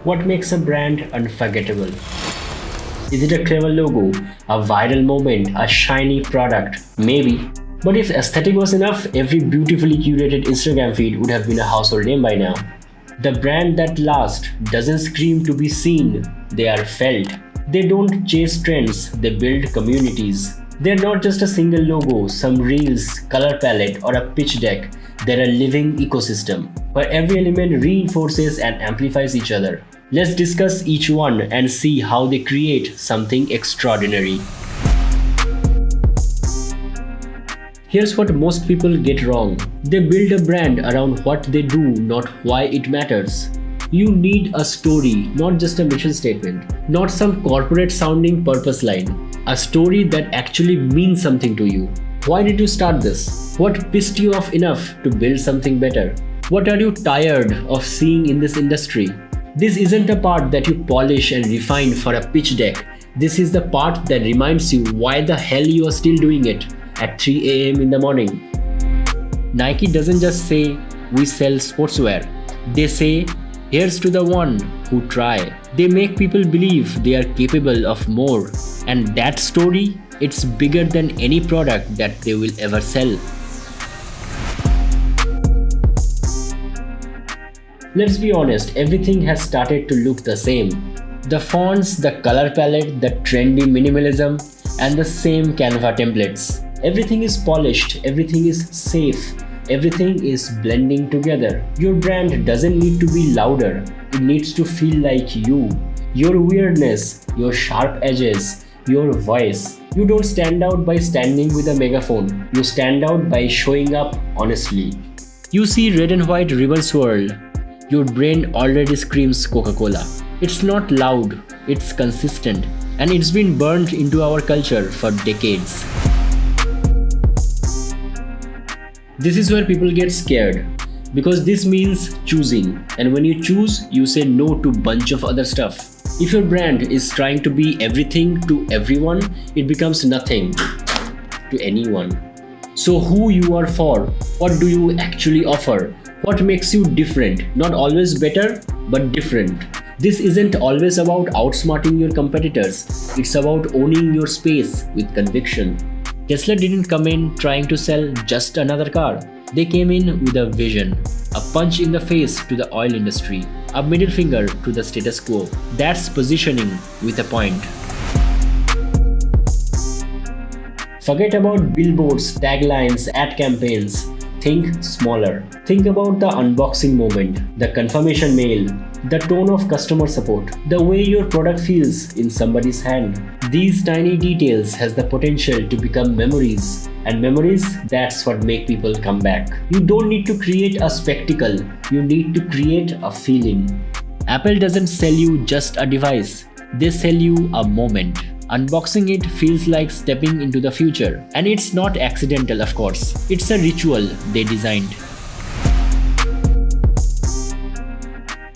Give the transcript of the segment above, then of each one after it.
What makes a brand unforgettable? Is it a clever logo, a viral moment, a shiny product? Maybe. But if aesthetic was enough, every beautifully curated Instagram feed would have been a household name by now. The brand that lasts doesn't scream to be seen, they are felt. They don't chase trends, they build communities. They're not just a single logo, some reels, color palette, or a pitch deck. They're a living ecosystem, where every element reinforces and amplifies each other. Let's discuss each one and see how they create something extraordinary. Here's what most people get wrong. They build a brand around what they do, not why it matters. You need a story, not just a mission statement, not some corporate sounding purpose line. A story that actually means something to you. Why did you start this? What pissed you off enough to build something better? What are you tired of seeing in this industry? This isn't a part that you polish and refine for a pitch deck. This is the part that reminds you why the hell you are still doing it at 3 a.m. in the morning. Nike doesn't just say, we sell sportswear. They say, here's to the one who try. They make people believe they are capable of more. And that story, it's bigger than any product that they will ever sell. Let's be honest, everything has started to look the same. The fonts, the color palette, the trendy minimalism, and the same Canva templates. Everything is polished, everything is safe, everything is blending together. Your brand doesn't need to be louder, it needs to feel like you. Your weirdness, your sharp edges, your voice. You don't stand out by standing with a megaphone. You stand out by showing up honestly. You see red and white ribbon swirl. Your brain already screams Coca-Cola. It's not loud, it's consistent, and it's been burned into our culture for decades. This is where people get scared, because this means choosing, and when you choose, you say no to a bunch of other stuff. If your brand is trying to be everything to everyone, it becomes nothing to anyone. So who you are for? What do you actually offer? What makes you different? Not always better, but different. This isn't always about outsmarting your competitors. It's about owning your space with conviction. Tesla didn't come in trying to sell just another car. They came in with a vision, a punch in the face to the oil industry, a middle finger to the status quo. That's positioning with a point. Forget about billboards, taglines, ad campaigns. Think smaller. Think about the unboxing moment, the confirmation mail, the tone of customer support, the way your product feels in somebody's hand. These tiny details has the potential to become memories, and memories, that's what make people come back. You don't need to create a spectacle, you need to create a feeling. Apple doesn't sell you just a device, they sell you a moment. Unboxing it feels like stepping into the future. And it's not accidental, of course. It's a ritual they designed.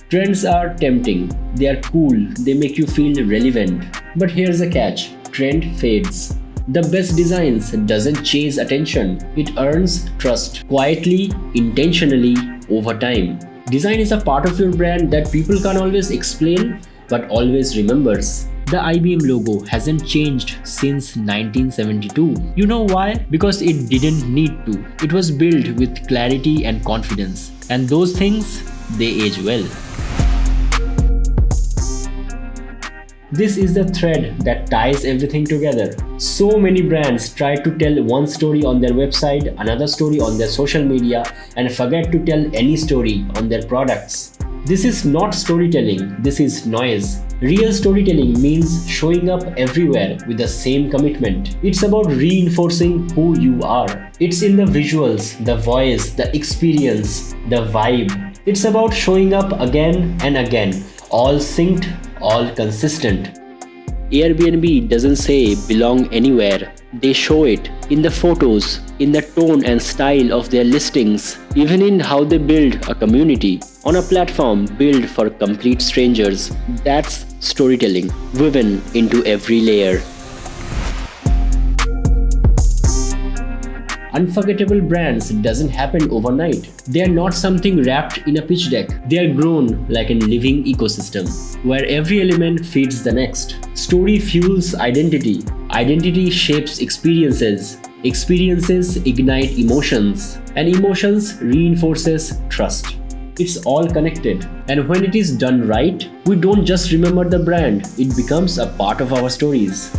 Trends are tempting. They are cool. They make you feel relevant. But here's a catch. Trend fades. The best designs doesn't chase attention. It earns trust. Quietly, intentionally, over time. Design is a part of your brand that people can't always explain, but always remembers. The IBM logo hasn't changed since 1972. You know why? Because it didn't need to. It was built with clarity and confidence. And those things, they age well. This is the thread that ties everything together. So many brands try to tell one story on their website, another story on their social media, and forget to tell any story on their products. This is not storytelling, this is noise. Real storytelling means showing up everywhere with the same commitment. It's about reinforcing who you are. It's in the visuals, the voice, the experience, the vibe. It's about showing up again and again, all synced, all consistent. Airbnb doesn't say belong anywhere. They show it in the photos, in the tone and style of their listings, even in how they build a community. On a platform built for complete strangers, that's storytelling woven into every layer. Unforgettable brands doesn't happen overnight. They are not something wrapped in a pitch deck. They are grown like a living ecosystem, where every element feeds the next. Story fuels identity. Identity shapes experiences. Experiences ignite emotions. And emotions reinforces trust. It's all connected. And when it is done right, we don't just remember the brand, it becomes a part of our stories.